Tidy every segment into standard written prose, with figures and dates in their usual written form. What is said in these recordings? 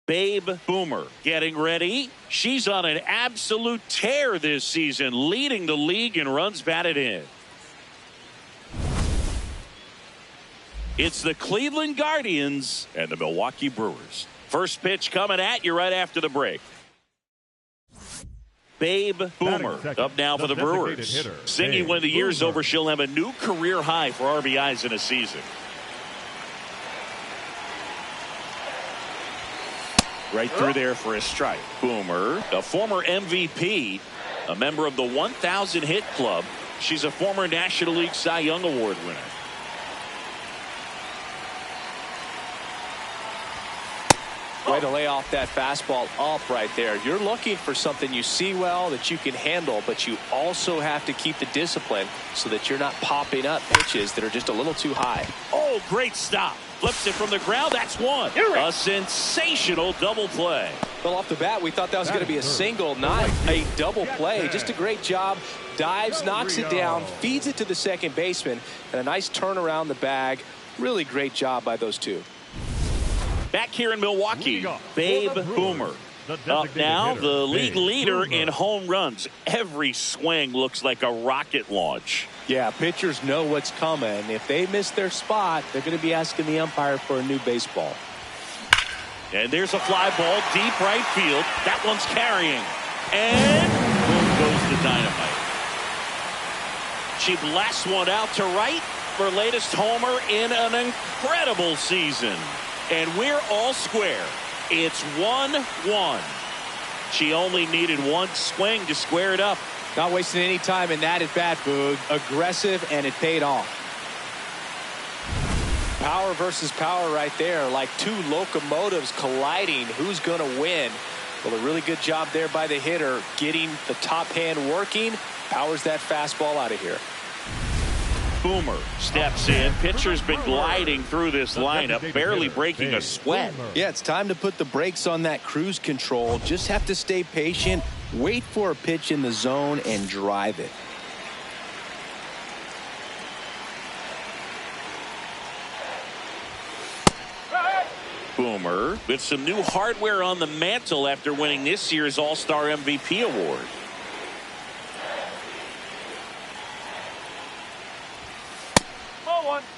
Babe Boomer getting ready. She's on an absolute tear this season, leading the league in runs batted in. It's the Cleveland Guardians and the Milwaukee Brewers. First pitch coming at you right after the break. Babe Boomer up now for the Brewers. Singing when the year's over, she'll have a new career high for RBIs in a season. Right through there for a strike. Boomer, a former MVP, a member of the 1,000 hit club. She's a former National League Cy Young Award winner. Way to lay off that fastball up right there. You're looking for something you see well that you can handle, but you also have to keep the discipline so that you're not popping up pitches that are just a little too high. Oh, great stop. Flips it from the ground. That's one. A sensational double play. Well, off the bat, we thought that was going to be a single, not a double play. Just a great job. Dives, knocks it down, feeds it to the second baseman, and a nice turn around the bag. Really great job by those two. Back here in Milwaukee, Babe Boomer. Up now, the league leader in home runs. Every swing looks like a rocket launch. Yeah, pitchers know what's coming. If they miss their spot, they're going to be asking the umpire for a new baseball. And there's a fly ball deep right field. That one's carrying. And boom goes the dynamite. She blasts one out to right for latest homer in an incredible season. And we're all square. It's 1-1. She only needed one swing to square it up. Not wasting any time in that at bat, Boog. Aggressive, and it paid off. Power versus power right there, like two locomotives colliding. Who's going to win? Well, a really good job there by the hitter, getting the top hand working. Powers that fastball out of here. Boomer steps in. Pitcher's been gliding through this lineup, barely breaking a sweat. Yeah, it's time to put the brakes on that cruise control. Just have to stay patient, wait for a pitch in the zone, and drive it. Boomer with some new hardware on the mantle after winning this year's All-Star MVP award.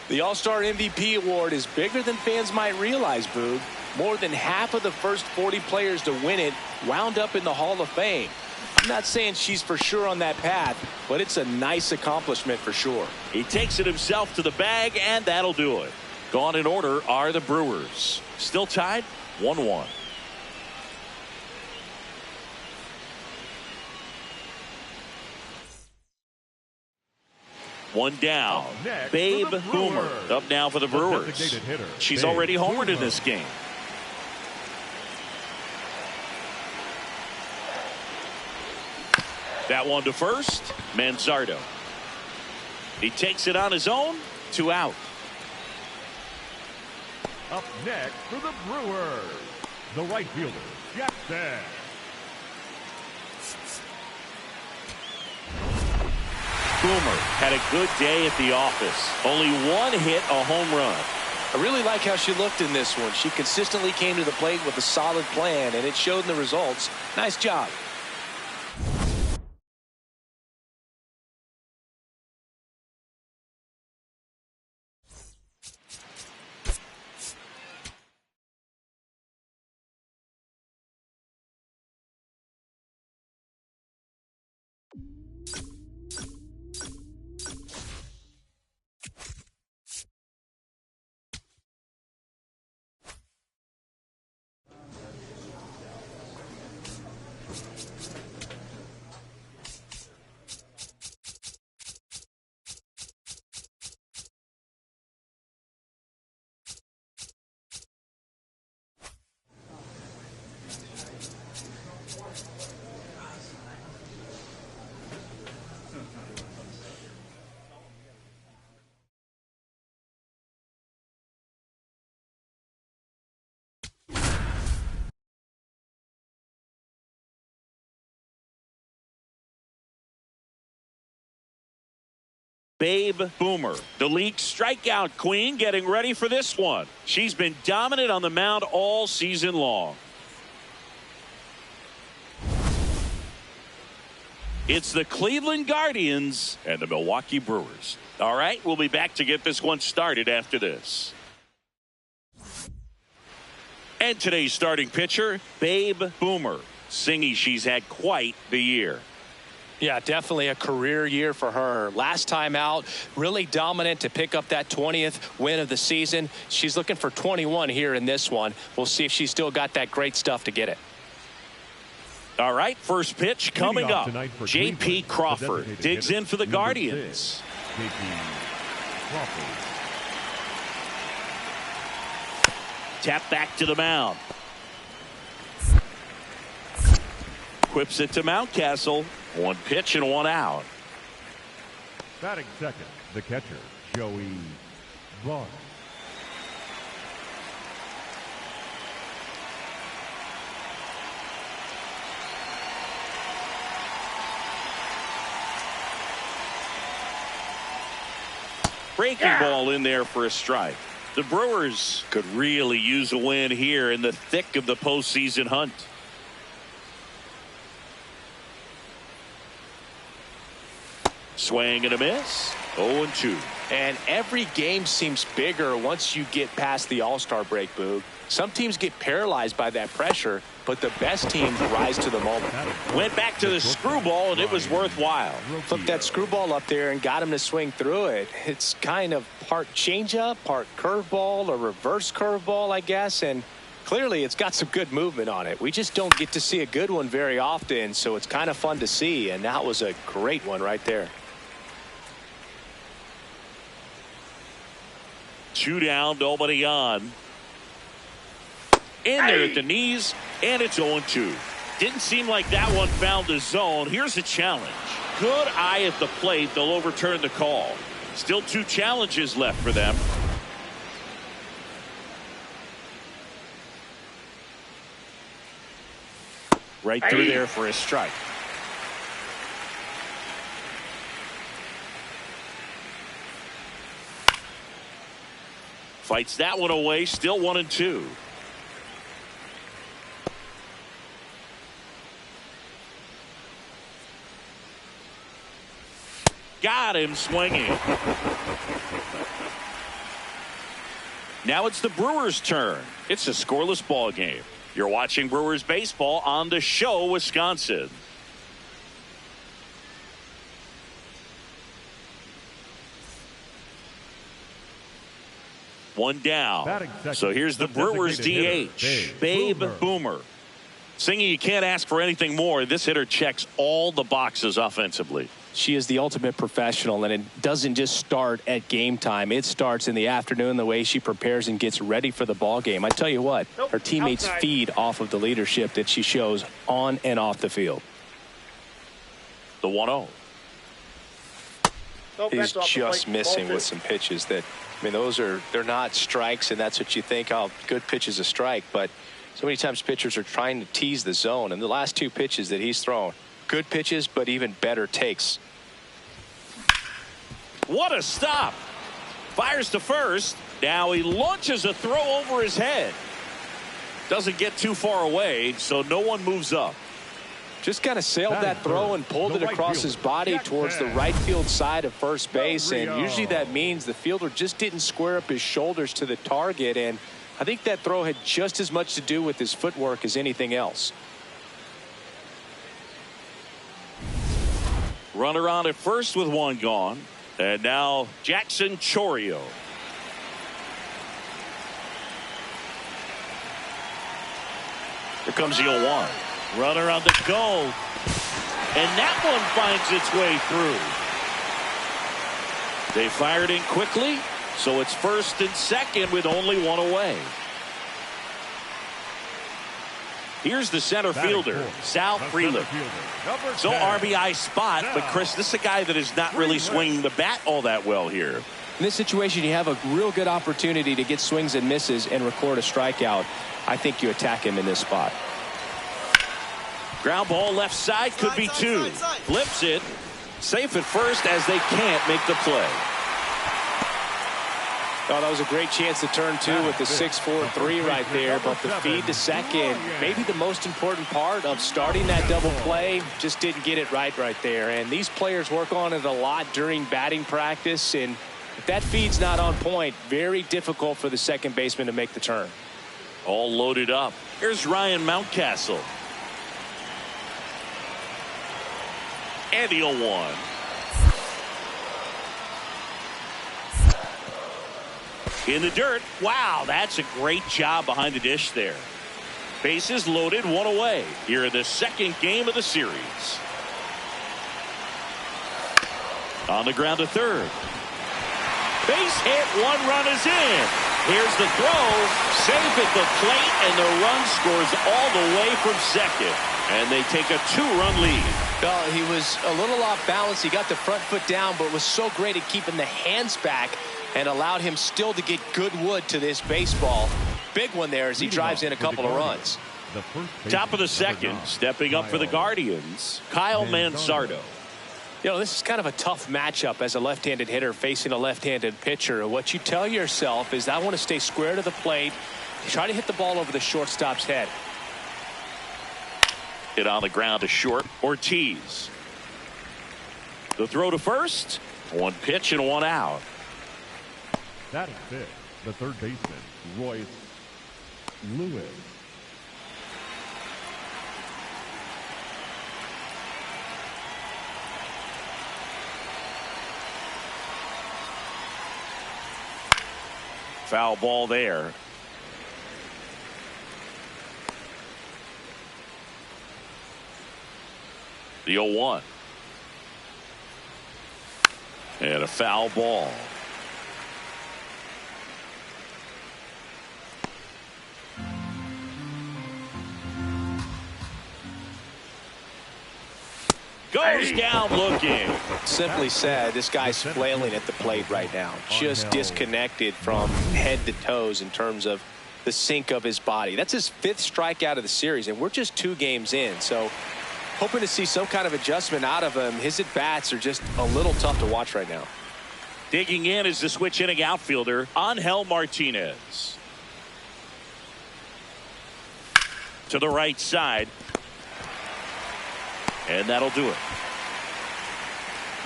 The All-Star MVP award is bigger than fans might realize, Boog. More than half of the first 40 players to win it wound up in the Hall of Fame. I'm not saying she's for sure on that path, but it's a nice accomplishment for sure. He takes it himself to the bag, and that'll do it. Gone in order are the Brewers. Still tied 1-1. One down. Babe Boomer up now for the Brewers. She's already homered in this game. That one to first. Manzardo. He takes it on his own. 2 out. Up next for the Brewers, the right fielder, Jackson. Boomer had a good day at the office. Only one hit, a home run. I really like how she looked in this one. She consistently came to the plate with a solid plan, and it showed in the results. Nice job. Babe Boomer, the league strikeout queen, getting ready for this one. She's been dominant on the mound all season long. It's the Cleveland Guardians and the Milwaukee Brewers. All right, we'll be back to get this one started after this. And today's starting pitcher, Babe Boomer. Singy, she's had quite the year. Yeah, definitely a career year for her. Last time out, really dominant to pick up that 20th win of the season. She's looking for 21 here in this one. We'll see if she's still got that great stuff to get it. All right, first pitch coming up. J.P. Crawford digs in for the Guardians. J.P. Crawford. Tap back to the mound. Whips it to Mountcastle. One pitch and one out. Batting second, the catcher, Joey Vaughn. Breaking ball in there for a strike. The Brewers could really use a win here in the thick of the postseason hunt. Swing and a miss. 0-2. And every game seems bigger once you get past the All-Star break, Boog. Some teams get paralyzed by that pressure, but the best teams rise to the moment. Went back to the screwball, and it was worthwhile. Flipped that screwball up there and got him to swing through it. It's kind of part changeup, part curveball, or reverse curveball, I guess. And clearly, it's got some good movement on it. We just don't get to see a good one very often, so it's kind of fun to see. And that was a great one right there. 2 down, nobody on. In there at the knees, and it's 0-2. Didn't seem like that one found the zone. Here's a challenge. Good eye at the plate. They'll overturn the call. Still 2 challenges left for them. Right through there for a strike. Fights that one away. Still 1-2. Got him swinging. Now it's the Brewers' turn. It's a scoreless ball game. You're watching Brewers baseball on the show, Wisconsin. One down. So here's the Brewers DH, Babe Boomer. Singy, you can't ask for anything more. This hitter checks all the boxes offensively. She is the ultimate professional, and it doesn't just start at game time. It starts in the afternoon, the way she prepares and gets ready for the ball game. I tell you what, her teammates feed off of the leadership that she shows on and off the field. The 1-0. He's just missing with some pitches that, I mean, they're not strikes, and that's what you think, oh, good pitch is a strike. But so many times pitchers are trying to tease the zone, and the last 2 pitches that he's thrown, good pitches, but even better takes. What a stop. Fires to first. Now he launches a throw over his head. Doesn't get too far away, so no one moves up. Just kind of sailed that throw and pulled it across his body towards the right field side of first base. And usually that means the fielder just didn't square up his shoulders to the target. And I think that throw had just as much to do with his footwork as anything else. Runner on at first with 1 gone. And now Jackson Chourio. Here comes the 0-1. Runner on the go. And that one finds its way through. They fired in quickly, so it's first and second with only 1 away. Here's the center fielder, Sal Frelick. So RBI spot, but Chris, this is a guy that is not really swinging the bat all that well here. In this situation, you have a real good opportunity to get swings and misses and record a strikeout. I think you attack him in this spot. Ground ball left side, could be 2. Flips it. Safe at first as they can't make the play. Oh, that was a great chance to turn two with the 6-4-3 right there, but the feed to second, maybe the most important part of starting that double play, just didn't get it right there. And these players work on it a lot during batting practice, and if that feed's not on point, very difficult for the second baseman to make the turn. All loaded up. Here's Ryan Mountcastle. And the 0-1. In the dirt. Wow, that's a great job behind the dish there. Bases loaded, one away. Here in the second game of the series. On the ground to third. Base hit, one run is in. Here's the throw. Safe at the plate, and the run scores all the way from second. And they take a 2-run lead. Well, he was a little off balance. He got the front foot down, but was so great at keeping the hands back and allowed him still to get good wood to this baseball. Big one there as he drives in a couple of runs. Top of the second, stepping up for the Guardians, Kyle Manzardo. You know, this is kind of a tough matchup as a left-handed hitter facing a left-handed pitcher. What you tell yourself is I want to stay square to the plate, try to hit the ball over the shortstop's head. Hit on the ground to short, Ortiz. The throw to first, one pitch and one out. That is it. The third baseman, Royce Lewis. Foul ball there. The 0-1. And a foul ball. Goes down looking. Simply said, this guy's flailing at the plate right now. Just disconnected from head to toes in terms of the sink of his body. That's his 5th strikeout of the series, and we're just 2 games in. So hoping to see some kind of adjustment out of him. His at-bats are just a little tough to watch right now. Digging in is the switch hitting outfielder, Angel Martinez. To the right side. And that'll do it.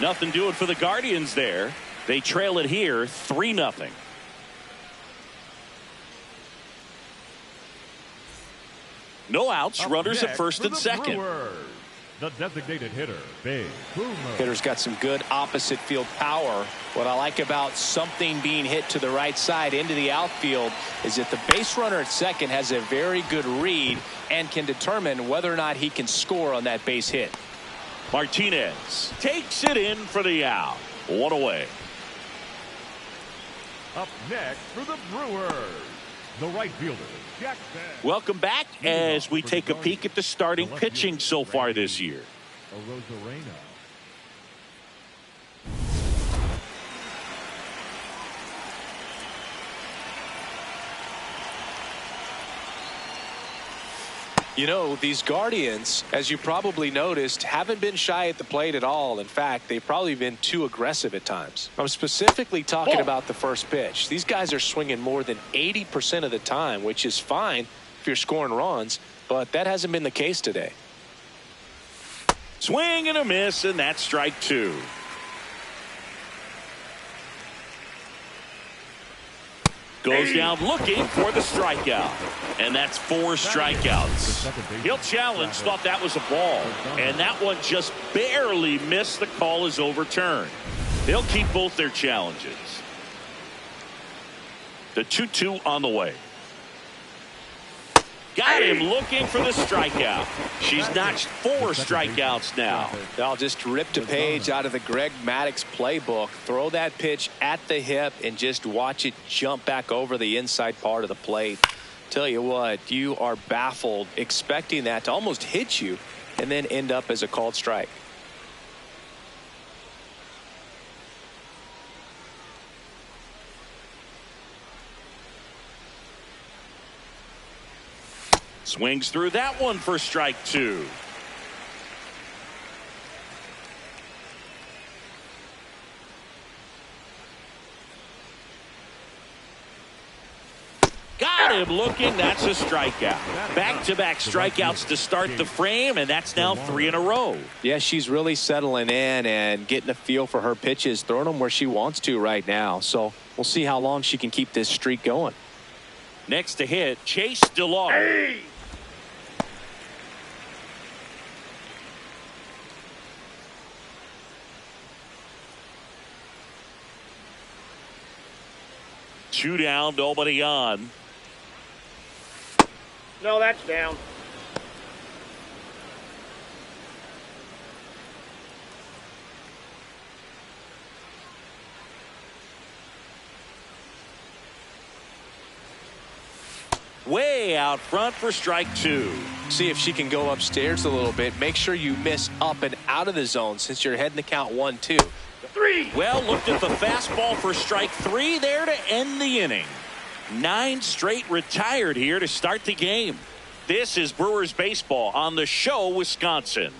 Nothing doing for the Guardians there. They trail it here 3-0. No outs, runners at first and second. Brewers, the designated hitter, Big Boomer. Hitter's got some good opposite field power. What I like about something being hit to the right side into the outfield is that the base runner at second has a very good read and can determine whether or not he can score on that base hit. Martinez takes it in for the out. One away. Up next for the Brewers, the right fielder, Jackson. Welcome back as we take a peek at the starting pitching so far this year. Arozarena. You know, these Guardians, as you probably noticed, haven't been shy at the plate at all. In fact, they've probably been too aggressive at times. I'm specifically talking about the first pitch. These guys are swinging more than 80% of the time, which is fine if you're scoring runs, but that hasn't been the case today. Swing and a miss, and that's strike 2. Goes down looking for the strikeout. And that's 4 strikeouts. He'll challenge, thought that was a ball. And that one just barely missed. The call is overturned. They'll keep both their challenges. The 2-2 on the way. Got him looking for the strikeout. She's notched 4 strikeouts now. I'll just rip a page out of the Greg Maddux playbook, throw that pitch at the hip, and just watch it jump back over the inside part of the plate. Tell you what, you are baffled expecting that to almost hit you and then end up as a called strike. Swings through that one for strike 2. Got him looking. That's a strikeout. Back-to-back strikeouts to start the frame, and that's now 3 in a row. Yeah, she's really settling in and getting a feel for her pitches, throwing them where she wants to right now. So we'll see how long she can keep this streak going. Next to hit, Chase DeLong. Hey! Two down, nobody on. No, that's down. Way out front for strike 2. See if she can go upstairs a little bit. Make sure you miss up and out of the zone since you're heading to count 1-2. 3. Well, looked at the fastball for strike 3 there to end the inning. 9 straight retired here to start the game. This is Brewers baseball on the show, Wisconsin.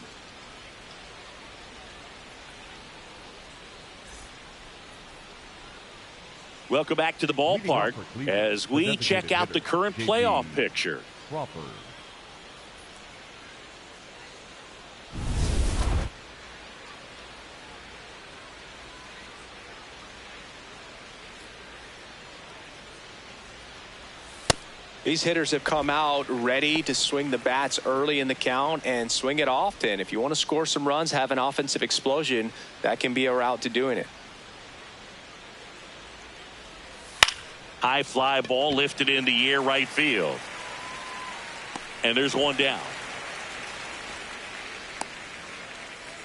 Welcome back to the ballpark as we check out the current playoff picture. Crawford. These hitters have come out ready to swing the bats early in the count and swing it often. If you want to score some runs, have an offensive explosion, that can be a route to doing it. High fly ball lifted in the air right field. And there's one down.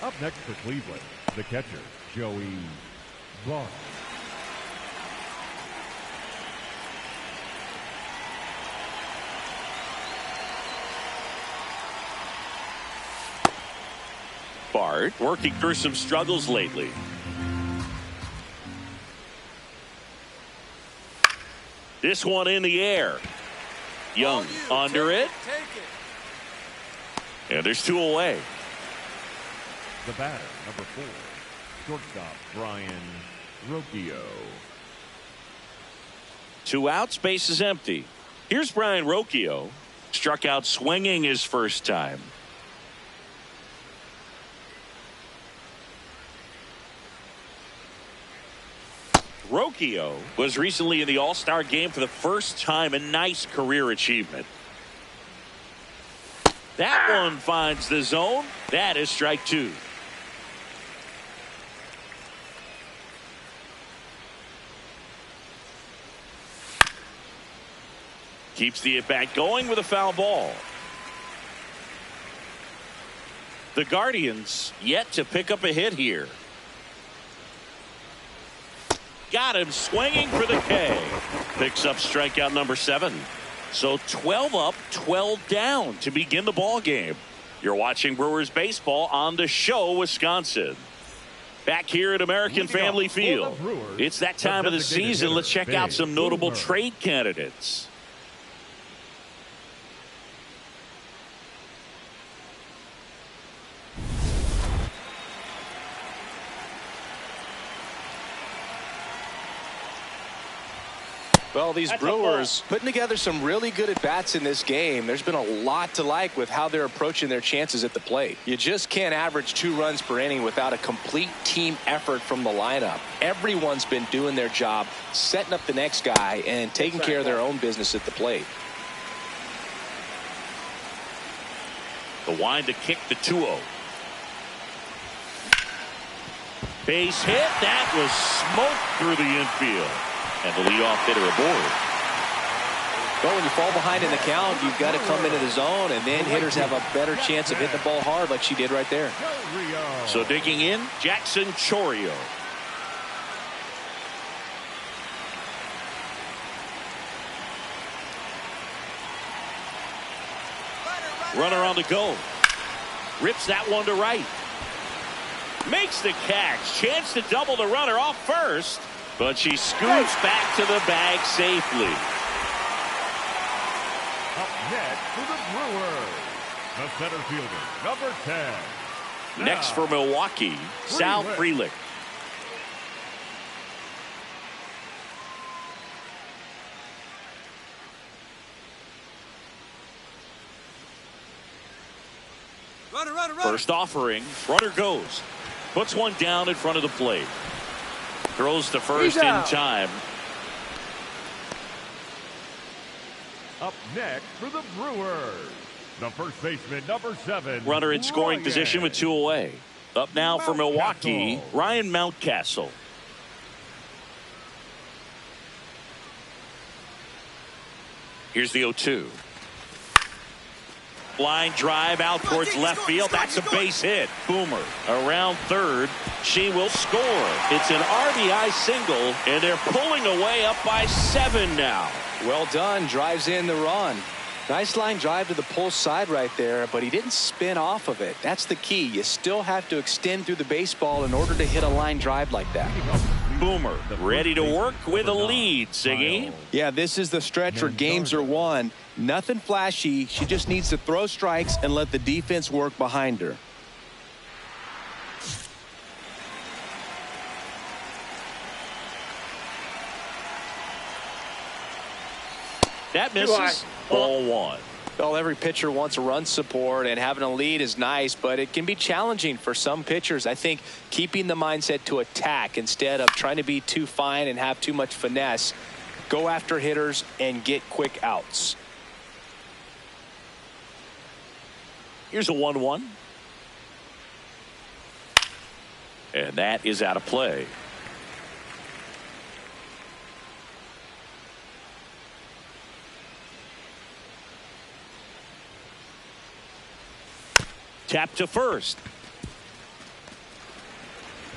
Up next for Cleveland, the catcher, Joey Vaughn. Bart working through some struggles lately. This one in the air. Young under it. And there's 2 away. The batter, number 4, shortstop Brian Rocchio. 2 outs, base is empty. Here's Brian Rocchio. Struck out swinging his first time. Rocchio was recently in the All-Star game for the first time, a nice career achievement. That one finds the zone. That is strike 2. Keeps the at-bat going with a foul ball. The Guardians yet to pick up a hit here. Got him swinging for the K. Picks up strikeout number 7. So 12 up, 12 down to begin the ball game. You're watching Brewers baseball on the show, Wisconsin. Back here at American Family Field. It's that time of the season. Let's check out some notable trade candidates. Well, these Brewers putting together some really good at-bats in this game. There's been a lot to like with how they're approaching their chances at the plate. You just can't average 2 runs per inning without a complete team effort from the lineup. Everyone's been doing their job, setting up the next guy, and taking care of their own business at the plate. The wind to kick the 2-0. Base hit. That was smoked through the infield. And the leadoff hitter aboard. Well, when you fall behind in the count, you've got to come into the zone, and then hitters have a better chance of hitting the ball hard like she did right there. So digging in, Jackson Chourio. Runner on the go. Rips that one to right. Makes the catch. Chance to double the runner off first. But she scoots back to the bag safely. Up next for the Brewers, the center fielder, number 10. Next for Milwaukee, Sal Frelick. First offering. Runner goes. Puts one down in front of the plate. Throws to first in time. Up next for the Brewers, the first baseman, number 7. Runner in scoring position with 2 away. Up now for Milwaukee, Ryan Mountcastle. Here's the 0-2. Line drive out towards left field. That's a base hit. Boomer around third. She will score. It's an RBI single, and they're pulling away up by 7 now. Well done. Drives in the run. Nice line drive to the pull side right there, but he didn't spin off of it. That's the key. You still have to extend through the baseball in order to hit a line drive like that. Boomer ready to work with a lead, Siggy. Yeah, this is the stretch where games are won. Nothing flashy. She just needs to throw strikes and let the defense work behind her. That misses. Ball 1. Well, every pitcher wants a run support, and having a lead is nice, but it can be challenging for some pitchers. I think keeping the mindset to attack instead of trying to be too fine and have too much finesse. Go after hitters and get quick outs. Here's a 1-1. And that is out of play. Tap to first.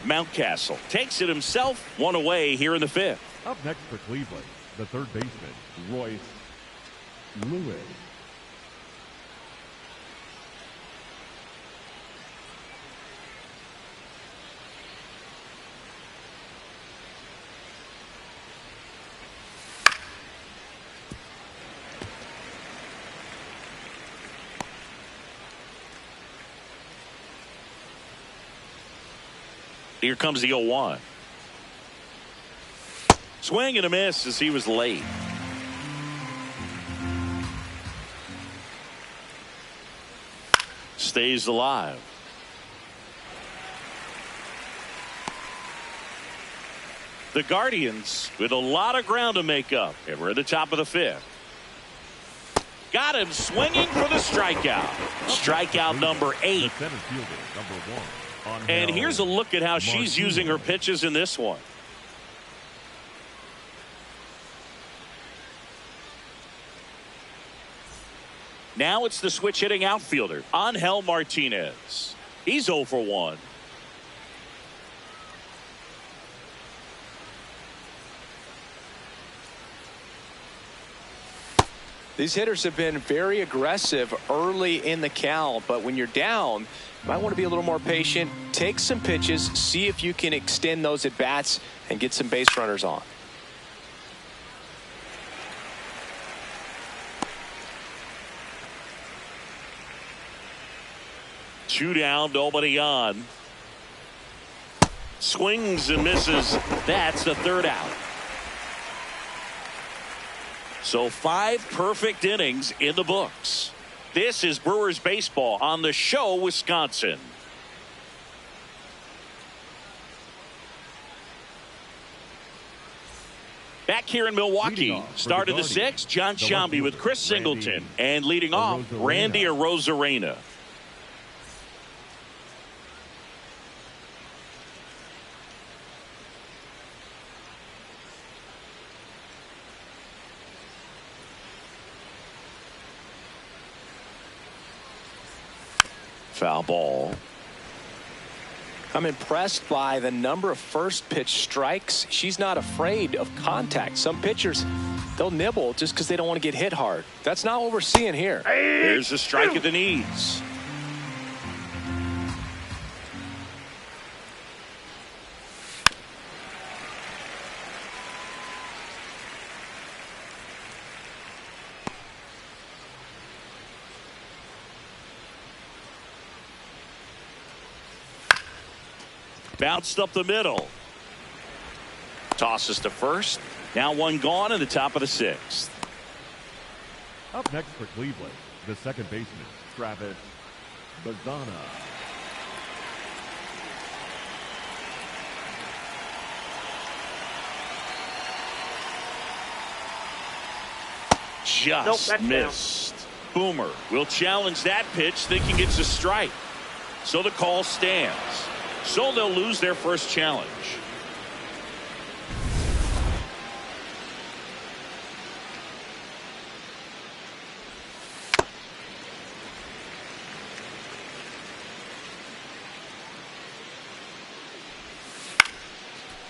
Mountcastle takes it himself. 1 away here in the 5th. Up next for Cleveland, the third baseman, Royce Lewis. Here comes the 0-1. Swing and a miss as he was late. Stays alive. The Guardians with a lot of ground to make up. And we're at the top of the 5th. Got him swinging for the strikeout. Strikeout number 8. The center fielder, number 1. And here's a look at how she's using her pitches in this one. Now it's the switch hitting outfielder, Angel Martinez. He's 0 for 1. These hitters have been very aggressive early in the count, but when you're down, you might want to be a little more patient. Take some pitches, see if you can extend those at bats and get some base runners on. Two down, nobody on. Swings and misses. That's the 3rd out. So 5 perfect innings in the books. This is Brewers baseball on the show, Wisconsin. Back here in Milwaukee, start of the 6th, John Sciambi with Chris Singleton. And leading off, Randy Arozarena. Foul ball. I'm impressed by the number of first pitch strikes. She's not afraid of contact. Some pitchers, they'll nibble just because they don't want to get hit hard. That's not what we're seeing here. There's a strike at the knees. Bounced up the middle. Tosses to first. Now 1 gone in the top of the 6th. Up next for Cleveland, the second baseman, Travis Bazana. Just missed. Boomer will challenge that pitch, thinking it's a strike. So the call stands. So they'll lose their first challenge.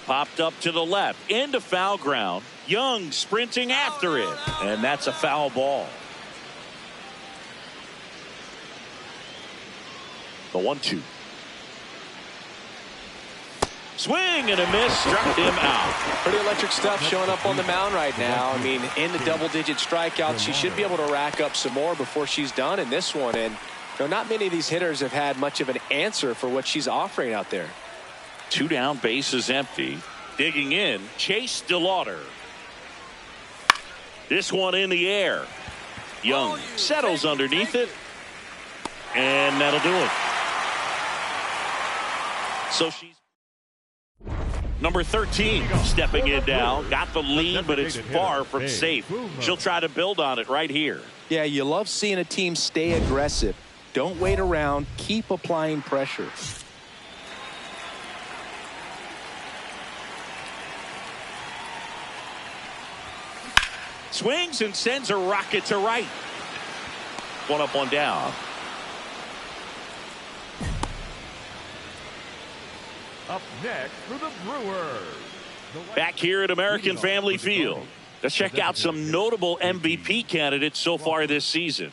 Popped up to the left, into foul ground. Young sprinting after it, and that's a foul ball. The 1-2. Swing and a miss, struck him out. Pretty electric stuff showing up on the mound right now. I mean, in the double-digit strikeouts, she should be able to rack up some more before she's done in this one. And not many of these hitters have had much of an answer for what she's offering out there. 2 down, bases empty. Digging in, Chase DeLauder. This one in the air. Young settles underneath it, and that'll do it. So she's number 13 stepping in now. Got the lead, but it's far from safe. She'll try to build on it right here. Yeah, you love seeing a team stay aggressive. Don't wait around. Keep applying pressure. Swings and sends a rocket to right. 1 up, 1 down. Up next for the Brewers. Back here at American Family Field. Let's check out some notable MVP candidates so far this season.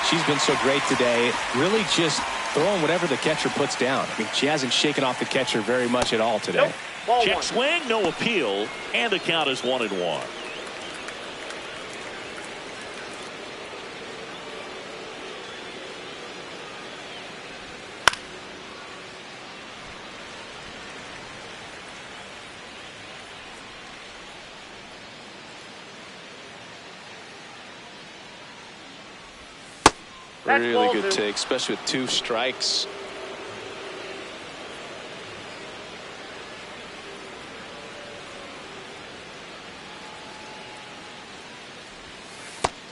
She's been so great today, really just throwing whatever the catcher puts down. I mean, she hasn't shaken off the catcher very much at all today. Check swing, no appeal, and the count is 1-1. Really good take, especially with 2 strikes.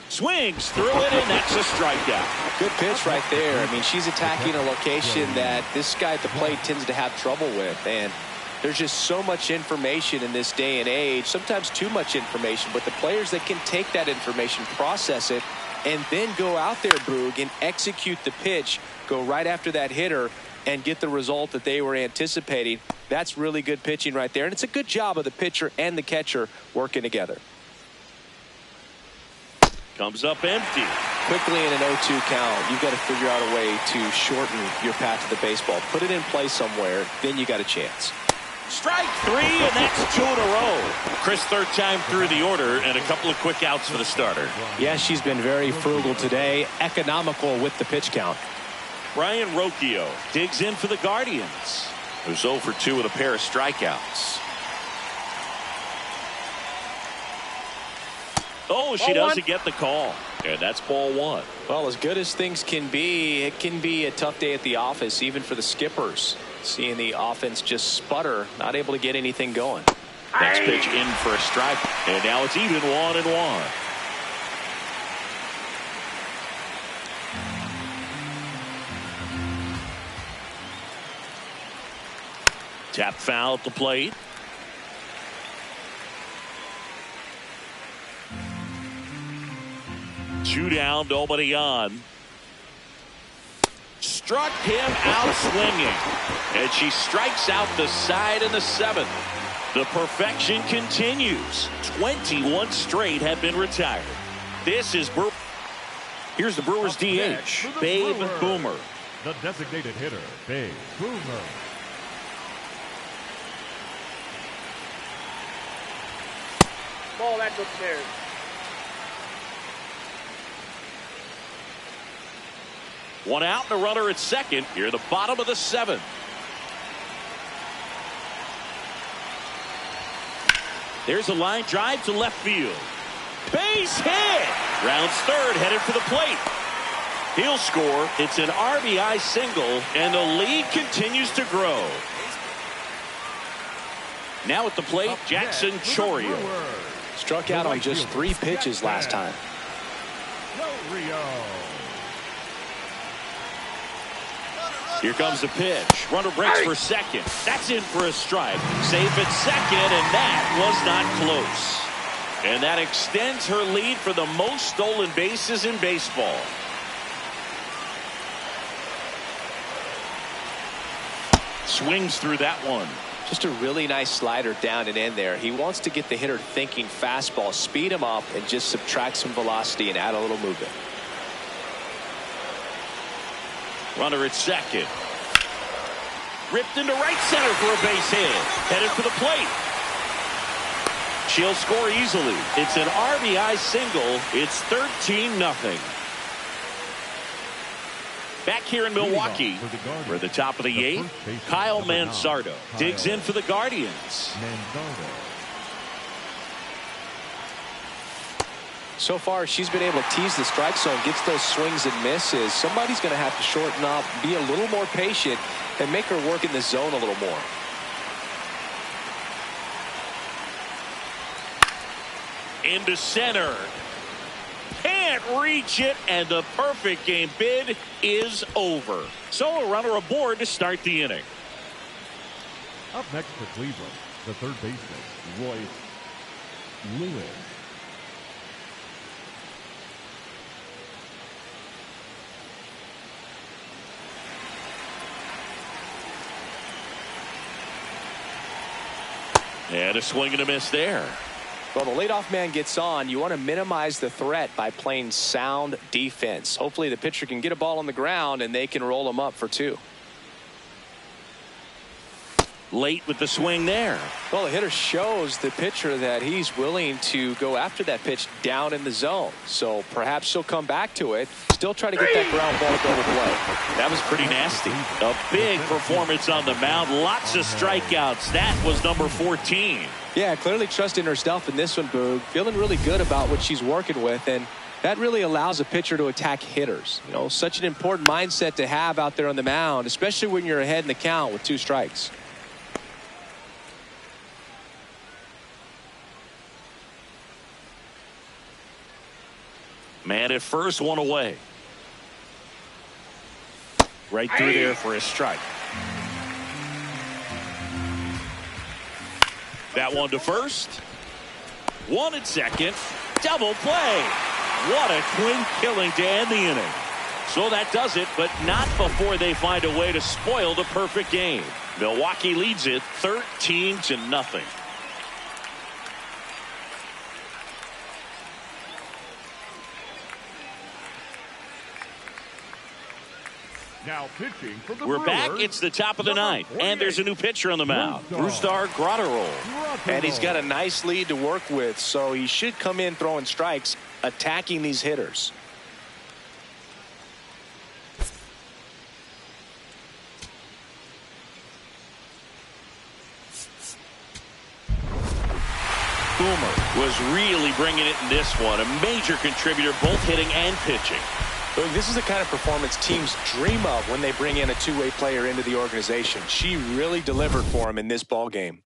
Swings through it, and that's a strikeout. Good pitch right there. I mean, she's attacking a location that this guy at the plate tends to have trouble with. And there's just so much information in this day and age, sometimes too much information. But the players that can take that information, process it, and then go out there, Boog, and execute the pitch, go right after that hitter, and get the result that they were anticipating. That's really good pitching right there. And it's a good job of the pitcher and the catcher working together. Comes up empty. Quickly in an 0-2 count, you've got to figure out a way to shorten your path to the baseball. Put it in play somewhere, then you got a chance. Strike 3, and that's 2 in a row. Chris, third time through the order, and a couple of quick outs for the starter. Yeah, she's been very frugal today, economical with the pitch count. Brian Rocchio digs in for the Guardians, who's 0 for 2 with a pair of strikeouts. Oh, she doesn't get the call, and that's ball 1. Well, as good as things can be, it can be a tough day at the office, even for the skippers. Seeing the offense just sputter, not able to get anything going. Next pitch in for a strike, and now it's even 1-1. Tap foul at the plate. Two down, nobody on. Struck him out swinging, and she strikes out the side in the 7th. The perfection continues. 21 straight have been retired. This is here's the Brewers DH, Babe Boomer. The designated hitter, Babe Boomer. Ball that's upstairs. One out and a runner at second. Here at the bottom of the 7th. There's a line drive to left field. Base hit. Rounds third, headed for the plate. He'll score. It's an RBI single, and the lead continues to grow. Now at the plate, Jackson Chourio. Struck out on just 3 pitches last time. Here comes the pitch. Runner breaks for second. That's in for a strike. Safe at second, and that was not close. And that extends her lead for the most stolen bases in baseball. Swings through that one. Just a really nice slider down and in there. He wants to get the hitter thinking fastball, speed him up, and just subtract some velocity and add a little movement. Runner at second. Ripped into right center for a base hit. Headed for the plate. She'll score easily. It's an RBI single. It's 13-0. Back here in Milwaukee, for the top of the 8th, Kyle Manzardo digs in for the Guardians. So far, she's been able to tease the strike zone, gets those swings and misses. Somebody's going to have to shorten up, be a little more patient, and make her work in the zone a little more. Into center. Can't reach it, and the perfect game bid is over. So a runner aboard to start the inning. Up next for Cleveland, the third baseman, Royce Lewis. And a swing and a miss there. Well, the leadoff man gets on. You want to minimize the threat by playing sound defense. Hopefully the pitcher can get a ball on the ground and they can roll him up for 2. Late with the swing there. Well, the hitter shows the pitcher that he's willing to go after that pitch down in the zone. So perhaps she'll come back to it. Still try to get that ground ball to go to play. That was pretty nasty. A big performance on the mound. Lots of strikeouts. That was number 14. Yeah, clearly trusting herself in this one, Boog. Feeling really good about what she's working with, and that really allows a pitcher to attack hitters. You know, such an important mindset to have out there on the mound, especially when you're ahead in the count with 2 strikes. Man at first, 1 away. Right through there for a strike. That one to first. 1 at second. Double play. What a clean killing to end the inning. So that does it, but not before they find a way to spoil the perfect game. Milwaukee leads it 13-0. Now pitching for the We're back. Brewers, It's the top of the 9th, and there's a new pitcher on the mound. Brusdar Graterol. And he's got a nice lead to work with, so he should come in throwing strikes, attacking these hitters. Boomer was really bringing it in this one. A major contributor, both hitting and pitching. Look, this is the kind of performance teams dream of when they bring in a 2-way player into the organization. She really delivered for him in this ball game.